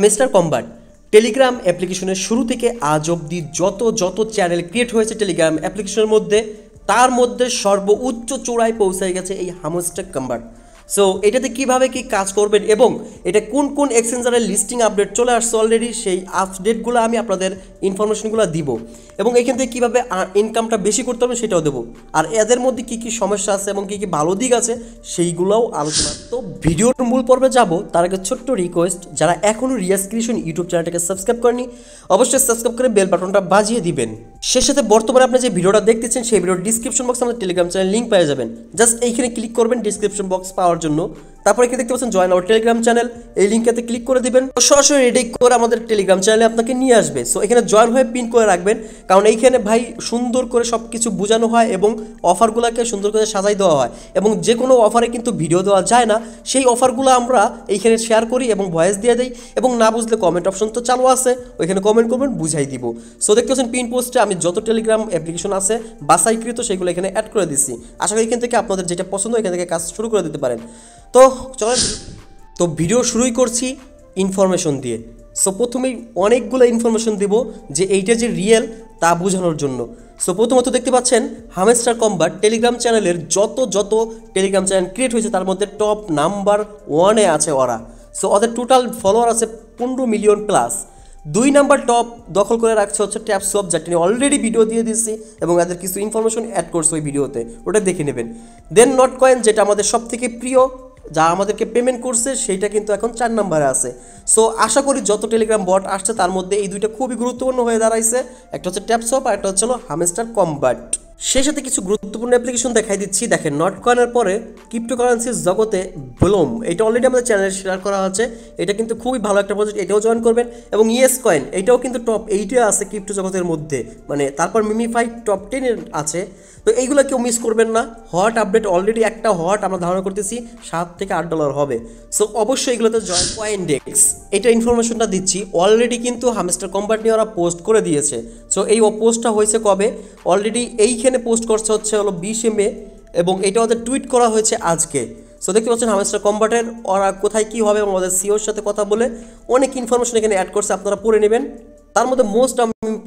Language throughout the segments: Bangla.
মিস্টার কম্বাট টেলিগ্রাম অ্যাপ্লিকেশনের শুরু থেকে আজ অবধি যত চ্যানেল ক্রিয়েট হয়েছে টেলিগ্রাম অ্যাপ্লিকেশনের মধ্যে তার মধ্যে সর্বোচ্চ চূড়ায় পৌঁছে গেছে এই হামস্টার কম্বাট। সো এটাতে কিভাবে কি কাজ করবেন এবং এটা কোন কোন এক্সচেঞ্জারের লিস্টিং আপডেট চলে আসছে অলরেডি, সেই আপডেটগুলো আমি আপনাদের ইনফরমেশনগুলো দিব এবং এখান থেকে কীভাবে ইনকামটা বেশি করতে হবে সেটাও দেবো। আর এদের মধ্যে কী কী সমস্যা আছে এবং কী কী ভালো দিক আছে সেইগুলোও আলোচনা। তো ভিডিওর মূল পর্বে যাব তার আগে ছোট্ট রিকোয়েস্ট, যারা এখনও রিয়াজ ক্রিয়েশন ইউটিউব চ্যানেলটাকে সাবস্ক্রাইব করেনি অবশ্যই সাবস্ক্রাইব করে বেল বাটনটা বাজিয়ে দিবেন। সে সাথে বর্তমানে আপনি যে ভিডিওটা দেখতেছেন সেই ভিডিওর ডিসক্রিপশন বক্সে আমাদের টেলিগ্রাম চ্যানেল লিঙ্ক পেয়ে যাবেন। জাস্ট এইখানে ক্লিক করবেন ডিসক্রিপশন বক্স পাওয়ার জন্য, তারপরে এখানে দেখতে পাচ্ছেন জয়েন আওয়ার টেলিগ্রাম চ্যানেল, এই লিঙ্কেতে ক্লিক করে দিবেন, সরাসরি রেডি করে আমাদের টেলিগ্রাম চ্যানেলে আপনাকে নিয়ে আসবে। সো এখানে জয়েন হয়ে পিন করে রাখবেন, কারণ এইখানে ভাই সুন্দর করে সব কিছু বোঝানো হয় এবং অফারগুলোকে সুন্দর করে সাজাই দেওয়া হয় এবং যে কোনো অফারে কিন্তু ভিডিও দেওয়া যায় না, সেই অফারগুলো আমরা এইখানে শেয়ার করি এবং ভয়েস দিয়ে দিই এবং না বুঝলে কমেন্ট অপশন তো চালু আছে, ওইখানে কমেন্ট করবেন বুঝাই দিব। সো দেখতে পাচ্ছেন পিন পোস্টে আমি যত টেলিগ্রাম অ্যাপ্লিকেশন আছে বাছাইকৃত সেগুলো এখানে অ্যাড করে দিচ্ছি। আশা করি এখান থেকে আপনাদের যেটা পছন্দ এখান থেকে কাজ শুরু করে দিতে পারেন। তো চলেন, তো ভিডিও শুরুই করছি ইনফরমেশন দিয়ে। সো প্রথমেই অনেকগুলো ইনফরমেশন দেব যে এইটা যে রিয়েল তা বোঝানোর জন্য। সো প্রথমত দেখতে পাচ্ছেন হামস্টার কম্বাট টেলিগ্রাম চ্যানেলের যত টেলিগ্রাম চ্যানেল ক্রিয়েট হয়েছে তার মধ্যে টপ নাম্বার 1-এ আছে ওরা। সো ওদের টোটাল ফলোয়ার আছে 15 মিলিয়ন প্লাস। 2 নাম্বার টপ দখল করে রাখছে হচ্ছে ট্যাপসপ, যেটা নিয়ে অলরেডি ভিডিও দিয়ে দিচ্ছি এবং এদের কিছু ইনফরমেশন অ্যাড করছে ওই ভিডিওতে, ওটা দেখে নেবেন। দেন নট কয়েন, যেটা আমাদের সব থেকে প্রিয়, যা আমাদেরকে পেমেন্ট করছে সেইটা কিন্তু এখন 4 নম্বরে আছে। সো আশা করি যত টেলিগ্রাম বট আসছে তার মধ্যে এই দুইটা খুবই গুরুত্বপূর্ণ হয়ে দাঁড়াইছে, একটা হচ্ছে ট্যাপসপ আর একটা হচ্ছে হামস্টার কম্বাট। সেই সাথে কিছু গুরুত্বপূর্ণ অ্যাপ্লিকেশন দেখাই দিচ্ছি। দেখেন, নট কয়েনের পরে ক্রিপ্টোকারেন্সির জগতে ব্লুম, এটা অলরেডি আমাদের চ্যানেলে শেয়ার করা হচ্ছে, এটা কিন্তু খুবই ভালো একটা প্রজেক্ট, এটাও জয়েন করবেন। এবং ইয়েস কয়েন, এটাও কিন্তু টপ 8-এ আছে ক্রিপ্টো জগতের মধ্যে, মানে তারপর মিমিফাই টপ 10-এ আছে। তো এইগুলো কেউ মিস করবেন না। হট আপডেট অলরেডি একটা হট আমরা ধারণা করতেছি $7 থেকে $8 হবে। সো অবশ্যই এগুলোতে জয়েন। কয়েনডেক্স, এটা ইনফরমেশনটা দিচ্ছি, অলরেডি কিন্তু হামস্টার কম্বাট নিয়ে ওরা পোস্ট করে দিয়েছে। সো এই পোস্টটা হয়েছে কবে, অলরেডি এইখানে পোস্ট করছে হচ্ছে 20 মে এবং এটা ওদের টুইট করা হয়েছে আজকে। সো দেখতে পাচ্ছেন হামস্টার কম্বাটের ওরা কোথায় কী হবে এবং ওদের সিওর সাথে কথা বলে অনেক ইনফরমেশন এখানে অ্যাড করছে, আপনারা পড়ে নেবেন। তার মধ্যে মোস্ট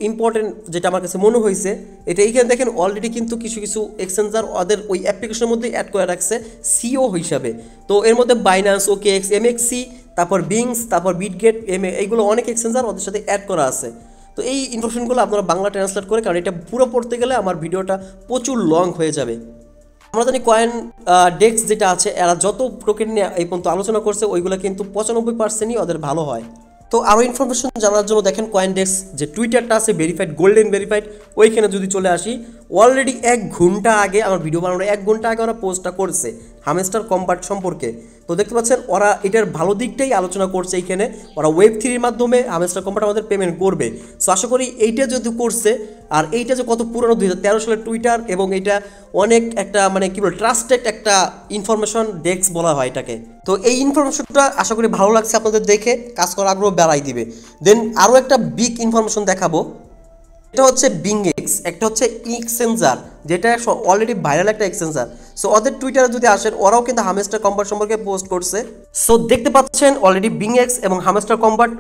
ইম্পর্টেন্ট যেটা আমার কাছে মনে হয়েছে, এটা এইখানে দেখেন অলরেডি কিন্তু কিছু এক্সচেঞ্জার ওদের ওই অ্যাপ্লিকেশনের মধ্যে অ্যাড করে রাখছে সিও হিসাবে। তো এর মধ্যে বাইন্যান্স, OKX, MXC, তারপর বিংস, তারপর বিটগেট, এইগুলো অনেক এক্সচেঞ্জার ওদের সাথে অ্যাড করা আছে। তো এই ইনফরমেশনগুলো আপনারা বাংলা ট্রান্সলেট করে, কারণ এটা পুরো পড়তে গেলে আমার ভিডিওটা প্রচুর লং হয়ে যাবে। আমরা জানি কয়েন ডেক্স যেটা আছে, এরা যত টোকেন নিয়ে এই পর্যন্ত আলোচনা করছে ওইগুলো কিন্তু 95%ই ওদের ভালো হয়। তো আরও ইনফরমেশন জানার জন্য দেখেন কয়েনডেক্স যে টুইটারটা আছে ভেরিফাইড, গোল্ডেন ভেরিফাইড, ওইখানে যদি চলে আসি, অলরেডি 1 ঘন্টা আগে আমার ভিডিও বানানোর 1 ঘন্টা আগে ওরা পোস্টটা করছে হামস্টার কম্বাট সম্পর্কে। তো দেখতে পাচ্ছেন ওরা এটার ভালো দিকটাই আলোচনা করছে এইখানে, ওরা Web3-র মাধ্যমে হামস্টার কম্বাট আমাদের পেমেন্ট করবে। সো আশা করি এইটা যদি করছে, আর এইটা যে কত পুরনো 2013 সালের টুইটার এবং এটা অনেক একটা মানে কী বলে ট্রাস্টেড একটা ইনফরমেশন ডেস্ক বলা হয় এটাকে। তো এই ইনফরমেশনটা আশা করি ভালো লাগছে আপনাদের, দেখে কাজ করার আগ্রহ বাড়াই দিবে। দেন আরও একটা বিগ ইনফরমেশন দেখাবো, এটা হচ্ছে বিংএক্স, একটা হচ্ছে এক্সচেঞ্জার যেটা অলরেডি ভাইরাল একটা এক্সচেঞ্জার। সো ওদের টুইটারে যদি আসেন, ওরাও কিন্তু হামস্টার কম্বাট সম্পর্কে পোস্ট করছে। সো দেখতে পাচ্ছেন অলরেডি বিংএক্স এবং হামস্টার কম্বাট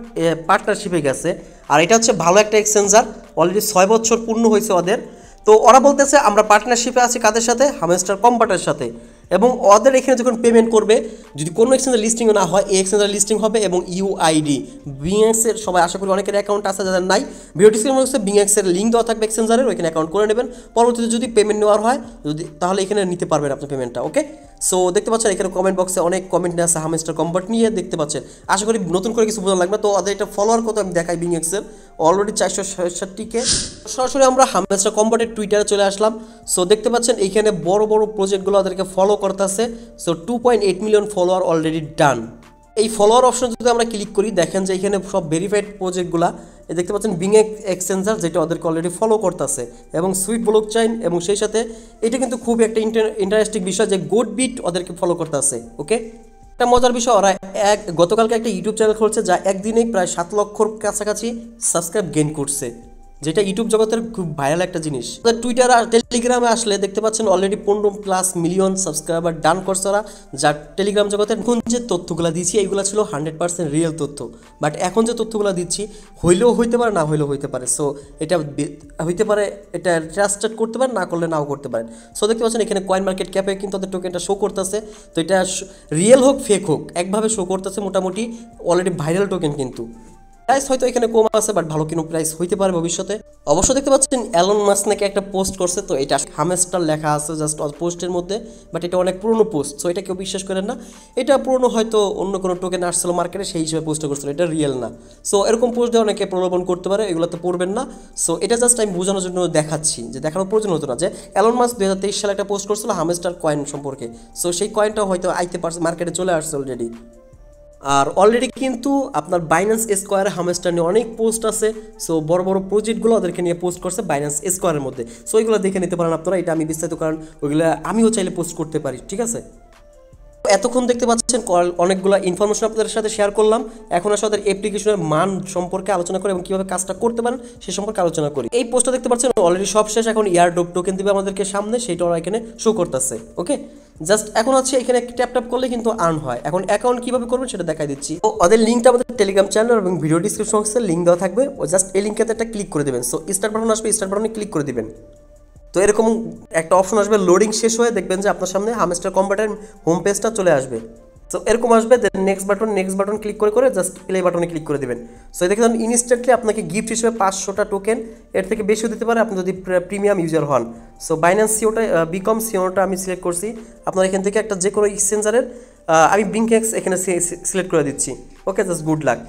পার্টনারশিপে গেছে, আর এটা হচ্ছে ভালো একটা এক্সচেঞ্জার, অলরেডি 6 বছর পূর্ণ হয়েছে ওদের। তো ওরা বলতেছে আমরা পার্টনারশিপে আছি কাদের সাথে, হামস্টার কম্বাটের সাথে, এবং ওদের এখানে যখন পেমেন্ট করবে যদি কোনো এক্সচেঞ্জার লিস্টিং না হয় এই এক্সচেঞ্জার লিস্টিং হবে এবং ইউআইডি বিংএক্সের সবাই আশা করি অনেকের অ্যাকাউন্ট আছে, যাদের নাই ভিডিও ডিসক্রিপশনে হচ্ছে বিংএক্সের লিঙ্ক দেওয়া থাকবে এক্সচেঞ্জারের, ওইখানে অ্যাকাউন্ট করে নেবেন। পরবর্তীতে যদি পেমেন্ট নেওয়ার হয় তাহলে এখানে নিতে পারবেন আপনি পেমেন্টটা। ওকে, সো দেখতে পাচ্ছেন এখানে কমেন্ট বক্সে অনেক কমেন্ট নিয়ে আছে হামস্টার কম্বাট নিয়ে, দেখতে পাচ্ছেন। আশা করি নতুন করে কিছু বোঝা লাগবে। তো ওদের এটা ফলোয়ার কত আমি দেখাই, বিংএক্সের অলরেডি 467K। সরাসরি আমরা হামস্টার কম্বাটের টুইটারে চলে আসলাম। সো দেখতে পাচ্ছেন এইখানে বড় প্রজেক্টগুলো ওদেরকে ফলো করতেছে। So 2.8 million follower already done. এই ফলোয়ার অপশন যদি আমরা ক্লিক করি, দেখেন যে এখানে সব ভেরিফাইড প্রজেক্টগুলা দেখতে পাচ্ছেন বিংএক্স এক্সচেঞ্জার যেটা ওদেরকে অলরেডি ফলো করতেছে এবং সুইফট ব্লকচেইন, এবং সেই সাথে এটা কিন্তু খুব একটা ইন্টারেস্টিং বিষয় যে গোটবিট ওদেরকে ফলো করতেছে। ওকে, একটা মজার বিষয়, ওরা গতকালকে একটা ইউটিউব চ্যানেল খুলছে যা একদিনেই প্রায় 7 লক্ষর কাছাকাছি সাবস্ক্রাইব গেইন করছে। যেটা ইউটিউব জগতের খুব ভাইরাল একটা জিনিস। টুইটার আর টেলিগ্রামে আসলে দেখতে পাচ্ছেন অলরেডি 15+ মিলিয়ন সাবস্ক্রাইবার ডান করছে ওরা, যার টেলিগ্রাম জগতের এখন যে তথ্যগুলো দিচ্ছি এইগুলো ছিল 100% রিয়েল তথ্য, বাট এখন যে তথ্যগুলো দিচ্ছি হইলেও হইতে পারে, না হইলেও হইতে পারে। সো এটা হইতে পারে, এটা ট্রাস্টেড করতে পারে, না করলে নাও করতে পারেন। সো দেখতে পাচ্ছেন এখানে কয়েন মার্কেট ক্যাপে কিন্তু তাদের টোকেনটা শো করতেছে। তো এটা রিয়েল হোক ফেক হোক একভাবে শো করতেছে, মোটামুটি অলরেডি ভাইরাল টোকেন। কিন্তু প্রাইস হয়তো এখানে কম আছে, বাট ভালো কোনো প্রাইস হইতে পারে ভবিষ্যতে। অবশ্য দেখতে পাচ্ছেন এলন মাস্ক নাকি একটা পোস্ট করছে, তো এটা হামস্টার লেখা আছে জাস্ট পোস্টের মধ্যে, বাট এটা অনেক পুরনো পোস্ট, সো এটা কেউ বিশ্বাস করেন না। এটা পুরনো, হয়তো অন্য কোনো টোকেন আসছিল মার্কেটে সেই হিসেবে পোস্ট করছিল, এটা রিয়েল না। সো এরকম পোস্ট দিয়ে অনেকে প্রলোভন করতে পারে, এগুলো তো পড়বেন না। সো এটা জাস্ট আমি বোঝানোর জন্য দেখাচ্ছি, যে দেখানোর প্রয়োজন হতো না যে এলন মাস্ক 2023 সালে একটা পোস্ট করছিল হামস্টার কয়েন সম্পর্কে। সো সেই কয়েনটাও হয়তো আইতে পারছে, মার্কেটে চলে আসছে অলরেডি। আর অলরেডি কিন্তু আপনার বাইন্যান্স স্কোয়ারে হামস্টার নিয়ে অনেক পোস্ট আছে। সো বড় বড় প্রজেক্টগুলো ওদেরকে নিয়ে পোস্ট করছে বাইন্যান্স স্কোয়ারের মধ্যে। সো ওইগুলো দেখে নিতে পারেন আপনারা, এটা আমি বিস্তারিত, কারণ ওইগুলো আমিও চাইলে পোস্ট করতে পারি, ঠিক আছে। এতক্ষণ দেখতে পাচ্ছেন অনেকগুলো ইনফরমেশন আপনাদের সাথে শেয়ার করলাম। এখন আসলে অ্যাপ্লিকেশনের মান সম্পর্কে আলোচনা করে এবং কীভাবে কাজটা করতে পারেন সে সম্পর্কে আলোচনা করি। এই পোস্টটা দেখতে পাচ্ছেন অলরেডি সব শেষ, এখন ইয়ারড্রপ টোকেন দিবে আমাদেরকে সামনে, সেইটা ওরা এখানে শো করতেছে। ওকে, জাস্ট এখন হচ্ছে এখানে ট্যাপ ট্যাপ করলে কিন্তু আর্ন হয়। এখন অ্যাকাউন্ট কীভাবে করবেন সেটা দেখাই দিচ্ছি। তো ওদের লিঙ্কটা আমাদের টেলিগ্রাম চ্যানেল এবং ভিডিও ডিসক্রিপশন বক্সে লিঙ্ক দেওয়া থাকবে, ও জাস্ট এই লিঙ্কেতে একটা ক্লিক করে দেবেন। সো স্টার্ট বাটন আসবে, স্টার্ট বাটনে ক্লিক করে দিবেন। তো এরকম একটা অপশন আসবে, লোডিং শেষ হয়ে দেখবেন যে আপনার সামনে হামস্টার কম্বাটের হোম পেজটা চলে আসবে। সো এরকম আসবে, দেন নেক্সট বাটন ক্লিক করে জাস্ট প্লে বাটনে ক্লিক করে দেবেন। সো দেখেন ইনস্ট্যান্টলি আপনাকে গিফট হিসেবে 500টা টোকেন, এর থেকে বেশিও দিতে পারে আপনি যদি প্রিমিয়াম ইউজার হন। সো বাইন্যান্স সিওটা বিকম সিওটা আমি সিলেক্ট করছি। আপনার এখান থেকে একটা যে কোনো এক্সচেঞ্জারের, আমি বিঙ্কেক্স এখানে সিলেক্ট করে দিচ্ছি। ওকে, জাস্ট গুড লাক।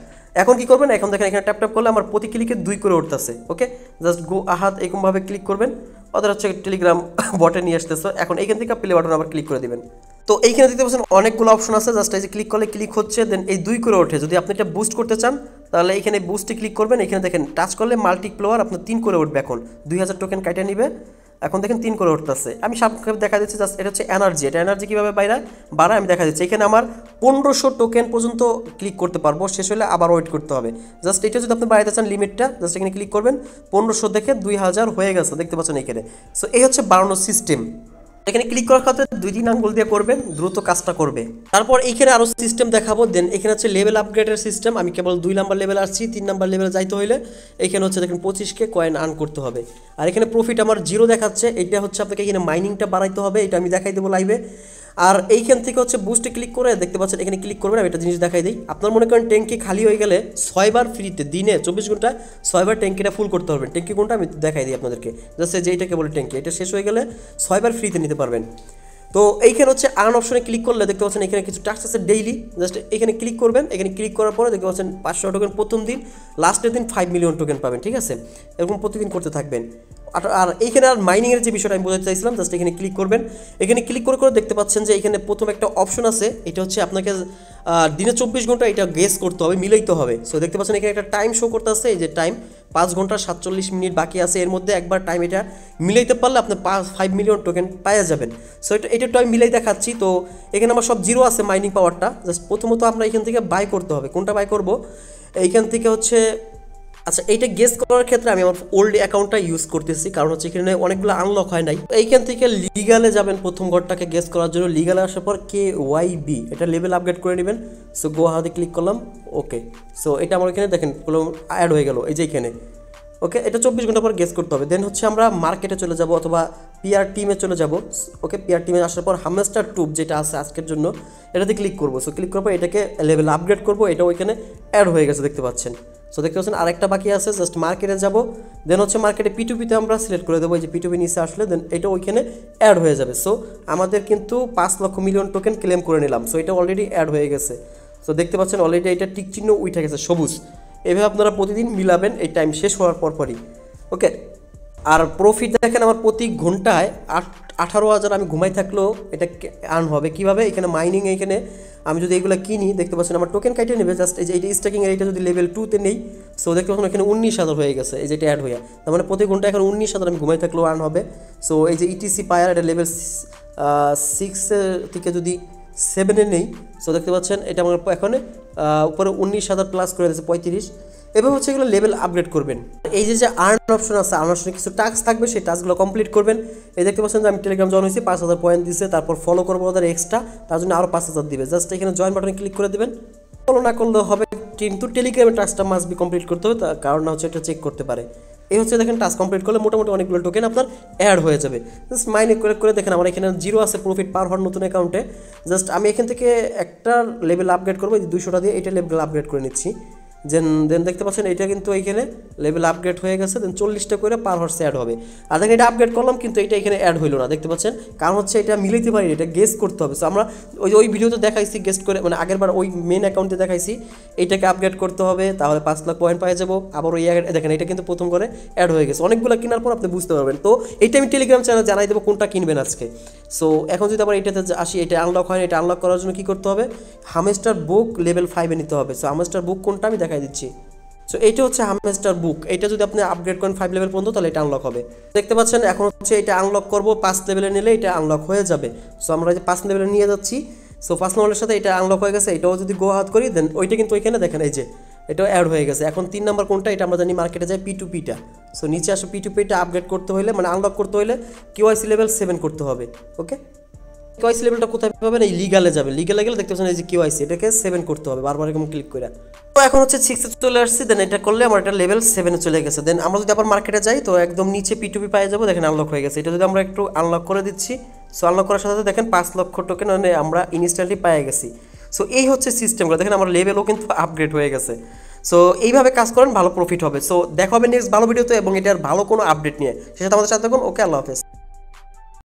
এখন কি করবেন, এখন দেখেন এখানে ট্যাপ ট্যাপ করলে আমার প্রতি ক্লিকে 2 করে উঠতেছে। ওকে, জাস্ট গো আহাত এরকমভাবে ক্লিক করবেন, ওদের হচ্ছে টেলিগ্রাম বটে নিয়ে আসতেছে। এখন এইখান থেকে প্লে বাটন আবার ক্লিক করে দিবেন। তো এইখানে দেখতে পাচ্ছেন অনেকগুলো অপশন আছে, জাস্ট এই যে ক্লিক করলে ক্লিক হচ্ছে, দেন এই 2 করে ওঠে। যদি আপনি এটা বুস্ট করতে চান তাহলে এখানে বুস্টে ক্লিক করবেন, এখানে দেখেন টাচ করলে মাল্টিপ্লোয়ার আপনার 3 করে উঠবে। এখন 2000 টোকেন কাটা নিবে, এখন দেখেন 3 করে উঠতেছে। আমি সাবস্ক্রাইব দেখা দিচ্ছি, জাস্ট এটা হচ্ছে এনার্জি, এটা এনার্জি কীভাবে বাড়ায় আমি দেখা দিচ্ছি। এখানে আমার 1500 টোকেন পর্যন্ত ক্লিক করতে পারবো, শেষ হলে আবার ওয়েট করতে হবে। জাস্ট এটা যদি আপনি বাড়াইতে চান লিমিটটা, জাস্ট এখানে ক্লিক করবেন, 1500 দেখে 2000 হয়ে গেছে, দেখতে পাচ্ছেন এখানে। সো এই হচ্ছে বাড়ানোর সিস্টেম। এখানে ক্লিক করার ক্ষেত্রে 2-3 আঙ্গুল দিয়ে করবেন, দ্রুত কাজটা করবে। তারপর এইখানে আরও সিস্টেম দেখাবো। দেন এখানে হচ্ছে লেভেল আপগ্রেডের সিস্টেম। আমি কেবল 2 নাম্বার লেভেল আসছি, 3 নাম্বার লেভেলে যাইতে হইলে এখানে হচ্ছে দেখেন 25K কয়েন আর্ন করতে হবে। আর এখানে প্রফিট আমার 0 দেখাচ্ছে, এটা হচ্ছে আপনাকে এখানে মাইনিংটা বাড়াইতে হবে, এটা আমি দেখাই দেবো লাইভে। আর এইখান থেকে হচ্ছে বুস্টে ক্লিক করে দেখতে পাচ্ছেন এখানে ক্লিক করবেন। আমি একটা জিনিস দেখাই দিই, আপনার মনে করেন ট্যাঙ্কি খালি হয়ে গেলে 6 বার ফ্রিতে, দিনে 24 ঘন্টায় 6 বার ট্যাঙ্কিটা ফুল করতে পারবেন। ট্যাঙ্কি কোনটা আমি দেখাই দিই আপনাদেরকে, জাস্ট যে এইটাকে বলে ট্যাঙ্কি, এটা শেষ হয়ে গেলে 6 বার ফ্রিতে নিতে পারবেন। তো এইখানে হচ্ছে আর্ন অপশনে ক্লিক করলে দেখতে পাচ্ছেন এখানে কিছু টাস্ক আছে ডেইলি, জাস্ট এখানে ক্লিক করবেন। এখানে ক্লিক করার পরে দেখতে পাচ্ছেন 500 টোকেন প্রথম দিন, লাস্টের দিন 5 মিলিয়ন টোকেন পাবেন, ঠিক আছে। এরকম প্রতিদিন করতে থাকবেন। আর এইখানে আর মাইনিংয়ের যে বিষয়টা আমি বোঝাতে চাইছিলাম, জাস্ট এখানে ক্লিক করবেন। এখানে ক্লিক করে দেখতে পাচ্ছেন যে এখানে প্রথম একটা অপশন আছে, এটা হচ্ছে আপনাকে দিনে 24 ঘন্টা এটা গেস করতে হবে, মিলাইতে হবে। সো দেখতে পাচ্ছেন এখানে একটা টাইম শো করতে আছে, এই যে টাইম 5 ঘন্টা 47 মিনিট বাকি আছে, এর মধ্যে একবার টাইম এটা মিলাইতে পারলে আপনি 5 মিলিয়ন টোকেন পাওয়া যাবেন। সো এটা একটু আমি মিলাই দেখাচ্ছি। তো এখানে আমার সব 0 আছে মাইনিং পাওয়ারটা। জাস্ট প্রথমত আমরা এখান থেকে বাই করতে হবে, কোনটা বাই করব, এইখান থেকে হচ্ছে, আচ্ছা এইটা গেস করার ক্ষেত্রে আমি আমার ওল্ড অ্যাকাউন্টটা ইউজ করতেছি, কারণ হচ্ছে এখানে অনেকগুলো আনলক হয় নাই। এইখান থেকে লিগালে যাবেন প্রথম ঘরটাকে গেস করার জন্য, লিগালে আসার পর KYB এটা লেভেল আপগ্রেড করে নেবেন। সো গো হাতে ক্লিক করলাম, ওকে। সো এটা আমার এখানে দেখেন অ্যাড হয়ে গেল এই যে এখানে। ওকে, এটা 24 ঘন্টা পর গেস করতে হবে। দেন হচ্ছে আমরা মার্কেটে চলে যাব অথবা PR টিমে চলে যাব। ওকে, PR টিমে আসার পর হামস্টার টুব যেটা আছে আজকের জন্য এটাতে ক্লিক করবো। সো ক্লিক করার পর এটাকে লেভেল আপগ্রেড করবো, এটা ওইখানে অ্যাড হয়ে গেছে দেখতে পাচ্ছেন। সো দেখতে পাচ্ছেন আরেকটা বাকি আছে, জাস্ট মার্কেটে যাব। দেন হচ্ছে মার্কেটে P2P-তে আমরা সিলেক্ট করে দেবো, এই যে P2P নিচে আসলে দেন এটা ওইখানে অ্যাড হয়ে যাবে। সো আমাদের কিন্তু 5 লক্ষ মিলিয়ন টোকেন ক্লেম করে নিলাম। সো এটা অলরেডি অ্যাড হয়ে গেছে। সো দেখতে পাচ্ছেন অলরেডি এটা টিক চিহ্ন উঠে গেছে সবুজ। এভাবে আপনারা প্রতিদিন মিলাবেন এই টাইম শেষ হওয়ার পরই। ওকে, আর প্রফিট দেখেন আমার প্রতি ঘন্টায় 18,000 আমি ঘুমাই থাকলেও এটা আর্ন হবে কীভাবে, এখানে মাইনিং, এখানে আমি যদি এগুলো কিনি দেখতে পাচ্ছেন আমার টোকেন কাইটে নেবে। জাস্ট এই যে এইটা স্ট্যাকিং এর, এটা যদি লেভেল 2-তে নেই, সো দেখতে পাচ্ছেন এখানে 19,000 হয়ে গেছে, এই যে এটা অ্যাড হয়ে। তার মানে প্রতি ঘন্টায় এখন 19,000 আমি ঘুমাই থাকলেও আর্ন হবে। সো এই যে ETC পায়ার, এটা লেভেল 6 থেকে যদি 7-এ নেই, সো দেখতে পাচ্ছেন এটা আমার এখন উপরে 19,000 প্লাস করে দিয়েছে 35। এভাবে হচ্ছে এগুলো লেভেল আপগ্রেড করবেন। এই যে আর্ন অপশন আছে, আর্ন অপশনে কিছু টাস্ক থাকবে, সেই টাস্কগুলো কমপ্লিট করবেন। এই দেখতে পাচ্ছেন যে আমি টেলিগ্রাম জয়েন হয়েছি, 5000 পয়েন্ট দিচ্ছে, তারপর ফলো করবো ওদের এক্সট্রা, তার জন্য আরও 5000 দিবে। জাস্ট এখানে জয়েন বাটনে ক্লিক করে দেবেন। ফলো না করলেও হবে, কিন্তু টেলিগ্রামের টাস্কটা মাস্ট বি কমপ্লিট করতে হবে, তার কারণ হচ্ছে এটা চেক করতে পারে। এই হচ্ছে দেখেন টাস্ক কমপ্লিট করলে মোটামুটি অনেকগুলো টোকেন আপনার অ্যাড হয়ে যাবে। জাস্ট মাইনে করে দেখেন আমার এখানে 0 আছে প্রফিট পার হওয়ার নতুন অ্যাকাউন্টে। জাস্ট আমি এখান থেকে একটা লেভেল আপগ্রেড করবো, 200টা দিয়ে এটা লেভেল আপগ্রেড করে নিচ্ছি। দেন দেখতে পাচ্ছেন এটা কিন্তু এইখানে লেভেল আপগ্রেড হয়ে গেছে। দেন 40টা করে পার হর্স অ্যাড হবে। আর দেখেন এটা আপগ্রেড করলাম, কিন্তু এটা এখানে অ্যাড হইলো না, দেখতে পাচ্ছেন, কারণ হচ্ছে এটা মিলাইতে পারি, এটা গেস করতে হবে। সো আমরা ওই ভিডিওতে দেখাইছি গেস করে, মানে আগের বার ওই মেন অ্যাকাউন্টে দেখাইছি এইটাকে আপগ্রেড করতে হবে, তাহলে 5 লাখ পয়েন্ট পাওয়া যাবো। আবার ওই দেখেন এটা কিন্তু প্রথম করে অ্যাড হয়ে গেছে। অনেকগুলো কেনার পর আপনি বুঝতে পারবেন। তো এইটা আমি টেলিগ্রাম চ্যানেলে জানাই দেবো কোনটা কিনবেন আজকে। সো এখন যদি আবার এটাতে আসি, এটা আনলক হয় না, এটা আনলক করার জন্য কী করতে হবে, হামস্টার বুক লেভেল 5-এ নিতে হবে। সো হামস্টার বুক কোনটা আমি দেখাই দিচ্ছি। সো এইটা হচ্ছে হামস্টার বুক, এটা যদি আপনি আপগ্রেড করেন 5 লেভেল পর্যন্ত, তাহলে এটা আনলক হবে। দেখতে পাচ্ছেন এখন হচ্ছে এটা আনলক করবো, 5 লেভেলে নিলে এটা আনলক হয়ে যাবে। সো আমরা যে 5 লেভেলে নিয়ে যাচ্ছি, সো 5 লেভেলের সাথে এটা আনলক হয়ে গেছে। এটাও যদি গো আউট করি, দেন ওইটা কিন্তু ওইখানে দেখেন এই যে এটাও অ্যাড হয়ে গেছে। এখন 3 নাম্বার কোনটা, এটা আমরা জানি মার্কেটে যায় P2Pটা। সো নিচে আসো, P2Pটা আপগ্রেড করতে হলে, মানে আনলক করতে হলে KYC লেভেল 7 করতে হবে। ওকে, KYC লেভেলটা কোথায় পাবেন, এই লিগালে যাবে। লিগালে গেলে দেখতে পাচ্ছেন এই যে KYC, এটাকে 7 করতে হবে, বারবার এরকম ক্লিক করে। তো এখন হচ্ছে 6 এ চলে আসছি। দেন এটা করলে আমার এটা লেভেল 7-এ চলে গেছে। দেন আমরা যদি আবার মার্কেটে যাই, তো একদম নিচে P2P পেয়ে যাবো, দেখেন আনলক হয়ে গেছে। এটা যদি আমরা একটু আনলক করে দিচ্ছি, সো আনলক করার সাথে সাথে দেখেন 5 লক্ষ টোকেন মানে আমরা ইনস্ট্যান্টলি পেয়ে গেছি। সো এই হচ্ছে সিস্টেমগুলো, দেখেন আমার লেভেলও কিন্তু আপগ্রেড হয়ে গেছে। সো এইভাবে কাজ করেন, ভালো প্রফিট হবে। সো দেখা হবে নেক্সট ভালো ভিডিওতে, এবং এটার ভালো কোনো আপডেট নিয়ে। সেটা আমাদের সাথে থাকুন। ওকে, আল্লাহ হাফেজ।